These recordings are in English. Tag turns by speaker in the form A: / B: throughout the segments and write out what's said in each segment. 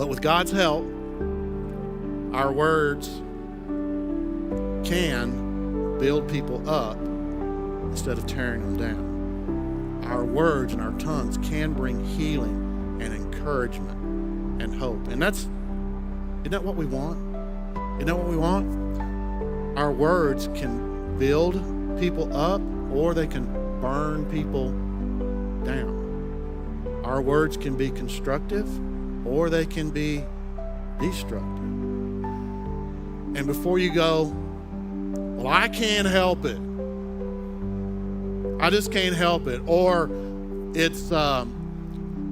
A: But with God's help, our words can build people up instead of tearing them down. Our words and our tongues can bring healing and encouragement and hope. And isn't that what we want? Isn't that what we want? Our words can build people up, or they can burn people down. Our words can be constructive, or they can be destructive. And before you go, well, I can't help it. I just can't help it. Or it's,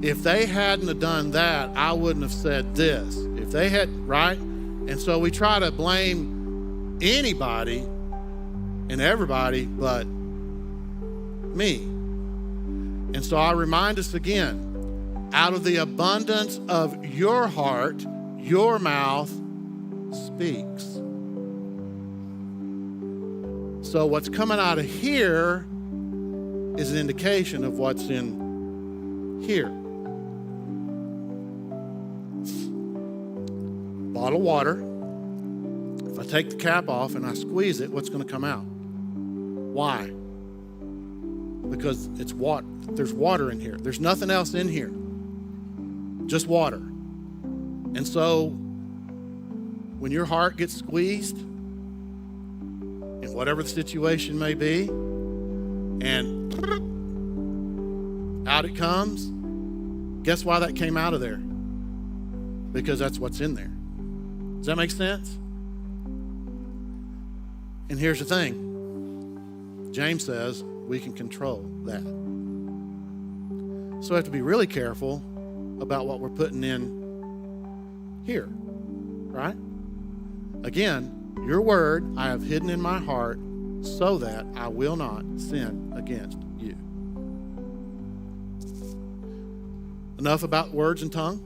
A: if they hadn't have done that, I wouldn't have said this. If they had, right? And so we try to blame anybody and everybody but me. And so I remind us again, out of the abundance of your heart, your mouth speaks. So what's coming out of here is an indication of what's in here. Bottle of water. If I take the cap off and I squeeze it, what's going to come out? Why? Because it's water. There's water in here. There's nothing else in here. Just water. And so when your heart gets squeezed, in whatever the situation may be, and out it comes, guess why that came out of there? Because that's what's in there. Does that make sense? And here's the thing. James says we can control that. So we have to be really careful about what we're putting in here, right? Again, your word I have hidden in my heart so that I will not sin against you. Enough about words and tongue.